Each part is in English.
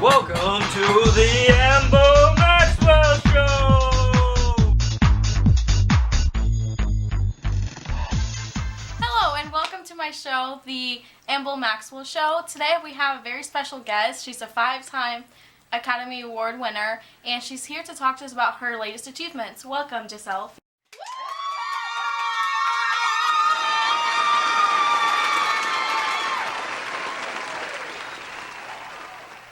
Welcome to the Amber Maxwell Show! Hello and welcome to my show, the Amber Maxwell Show. Today we have a very special guest. She's a 5-time Academy Award winner and she's here to talk to us about her latest achievements. Welcome, Giselle.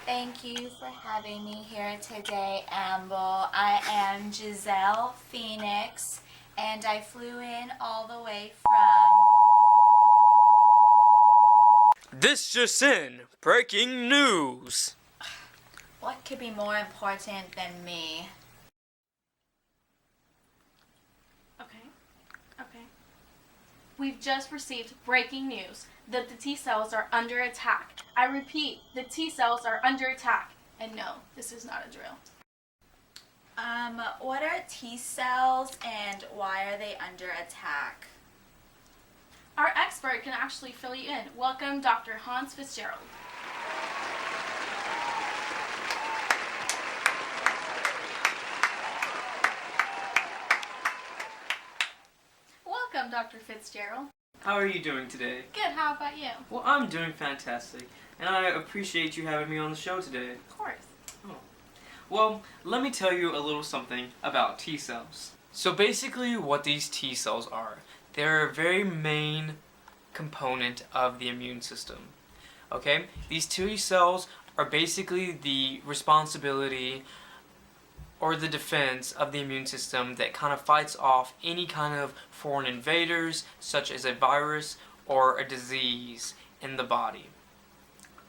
Thank you for having me here today, Amber. I am Giselle Phoenix, and I flew in all the way from... This just in, breaking news! What could be more important than me? Okay. We've just received breaking news that the T cells are under attack. I repeat, the T cells are under attack. And no, this is not a drill. What are T cells and why are they under attack? Our expert can actually fill you in. Welcome, Dr. Hans Fitzgerald. Welcome, Dr. Fitzgerald. How are you doing today? Good, how about you? Well, I'm doing fantastic, and I appreciate you having me on the show today. Of course. Well, let me tell you a little something about T cells. So basically what these T cells are, they're a very main component of the immune system. Okay? These T cells are basically the responsibility or the defense of the immune system that kind of fights off any kind of foreign invaders, such as a virus or a disease in the body.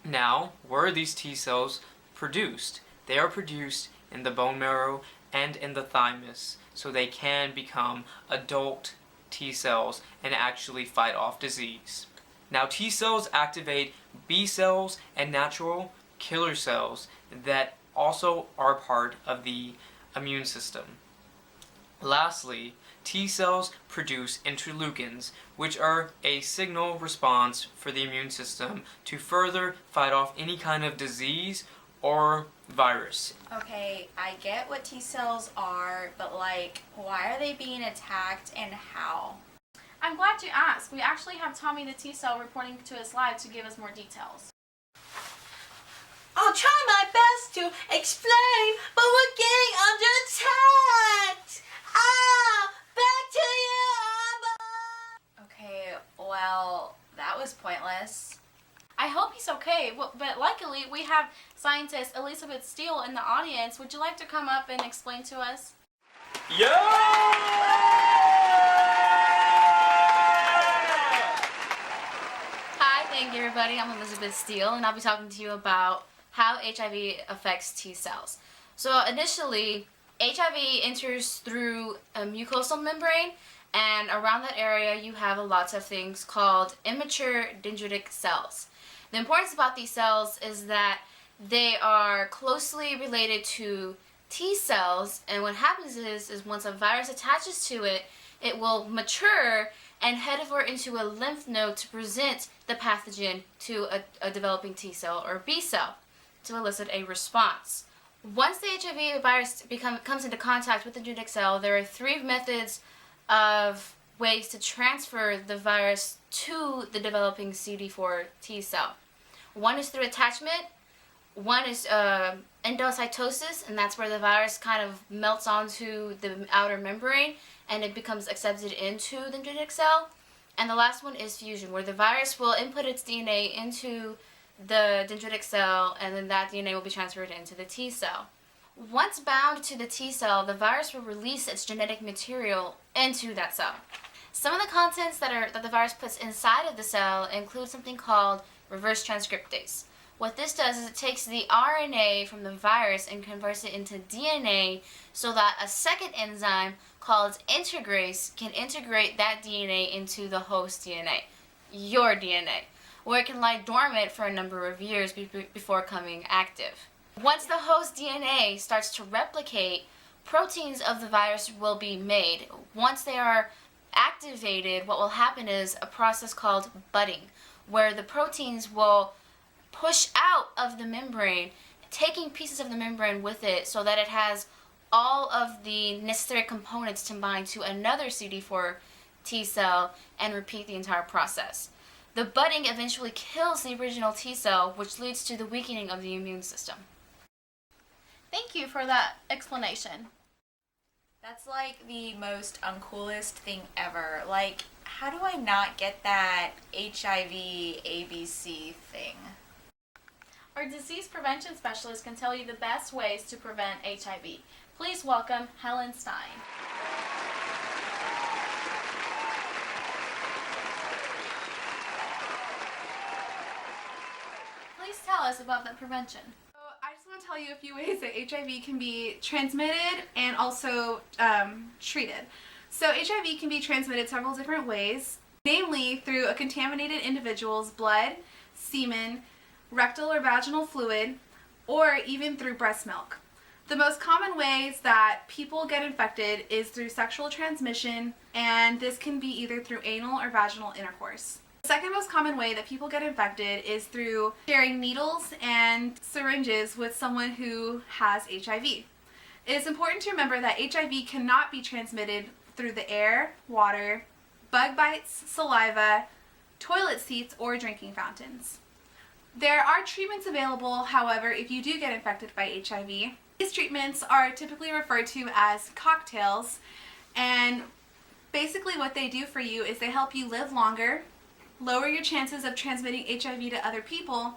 Now, where are these T cells produced? They are produced in the bone marrow and in the thymus, so they can become adult T cells and actually fight off disease. Now, T cells activate B cells and natural killer cells that also are part of the immune system. Lastly, T cells produce interleukins, which are a signal response for the immune system to further fight off any kind of disease or virus. Okay, I get what T cells are, but why are they being attacked and how? I'm glad you asked. We actually have Tommy the T cell reporting to us live to give us more details. I'll try my best to explain, but we're getting under attack! Back to you, Amber! Okay, well, that was pointless. I hope he's okay, but luckily we have scientist Elizabeth Steele in the audience. Would you like to come up and explain to us? Yeah! Hi, thank you everybody. I'm Elizabeth Steele and I'll be talking to you about how HIV affects T cells. So initially, HIV enters through a mucosal membrane, and around that area you have lots of things called immature dendritic cells. The importance about these cells is that they are closely related to T cells, and what happens is once a virus attaches to it, it will mature and head over into a lymph node to present the pathogen to a developing T cell or B cell to elicit a response. Once the HIV virus comes into contact with the dendritic cell, there are 3 methods of ways to transfer the virus to the developing CD4 T cell. One is through attachment, one is endocytosis, and that's where the virus kind of melts onto the outer membrane and it becomes accepted into the dendritic cell. And the last one is fusion, where the virus will input its DNA into the dendritic cell and then that DNA will be transferred into the T cell. Once bound to the T cell, the virus will release its genetic material into that cell. Some of the contents that the virus puts inside of the cell include something called reverse transcriptase. What this does is it takes the RNA from the virus and converts it into DNA so that a second enzyme called integrase can integrate that DNA into the host DNA, your DNA, where it can lie dormant for a number of years before becoming active. Once the host DNA starts to replicate, proteins of the virus will be made. Once they are activated, what will happen is a process called budding, where the proteins will push out of the membrane taking pieces of the membrane with it so that it has all of the necessary components to bind to another CD4 T cell and repeat the entire process. The budding eventually kills the original T cell, which leads to the weakening of the immune system. Thank you for that explanation. That's like the most uncoolest thing ever. Like, how do I not get that HIV ABC thing? Our disease prevention specialist can tell you the best ways to prevent HIV. Please welcome Helen Stein. Please tell us about the prevention. So I just want to tell you a few ways that HIV can be transmitted and also treated. So HIV can be transmitted several different ways, namely through a contaminated individual's blood, semen, rectal or vaginal fluid, or even through breast milk. The most common ways that people get infected is through sexual transmission, and this can be either through anal or vaginal intercourse. The second most common way that people get infected is through sharing needles and syringes with someone who has HIV. It is important to remember that HIV cannot be transmitted through the air, water, bug bites, saliva, toilet seats, or drinking fountains. There are treatments available, however, if you do get infected by HIV. These treatments are typically referred to as cocktails, and basically what they do for you is they help you live longer, lower your chances of transmitting HIV to other people,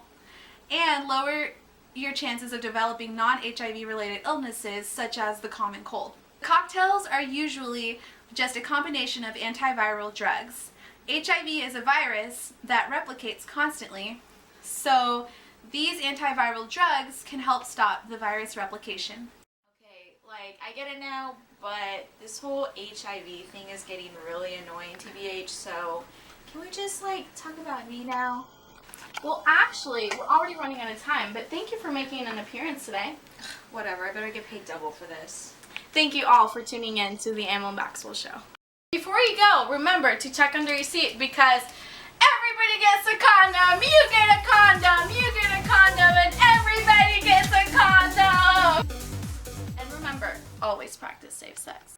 and lower your chances of developing non-HIV related illnesses such as the common cold. Cocktails are usually just a combination of antiviral drugs. HIV is a virus that replicates constantly, so these antiviral drugs can help stop the virus replication. Okay, like, I get it now, but this whole HIV thing is getting really annoying, TBH, so can we just, like, talk about me now? Well, actually, we're already running out of time, but thank you for making an appearance today. Whatever, I better get paid double for this. Thank you all for tuning in to the Emma Maxwell Show. Before you go, remember to check under your seat because everybody gets a condom, you get a condom, you get a condom, and everybody gets a condom! And remember, always practice safe sex.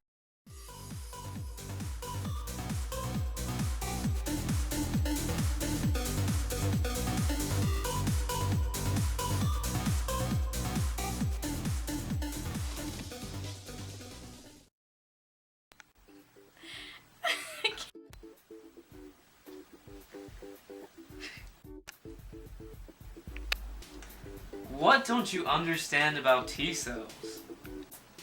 What don't you understand about T cells?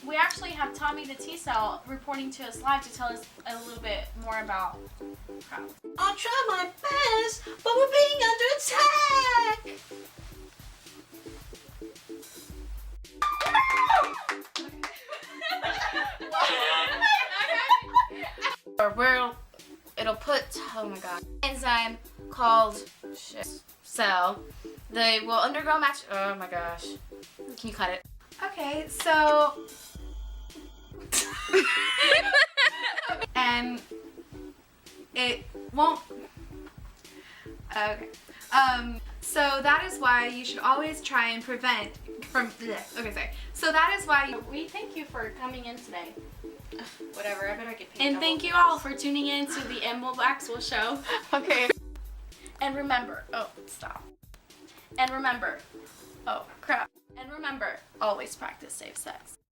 We actually have Tommy the T cell reporting to us live to tell us a little bit more about crap. I'll try my best, but we're being under attack! It'll put, oh my god, enzyme called cell. They will undergo oh my gosh. Can you cut it? Okay, so and it won't. Okay. So that is why you should always try and prevent from. Okay, sorry. So that is why We thank you for coming in today. Whatever, I better get paid And double thank for you this. all for tuning in to the Emma Maxwell Show. Okay. And remember, oh, stop. And remember, oh, crap. And remember, always practice safe sex.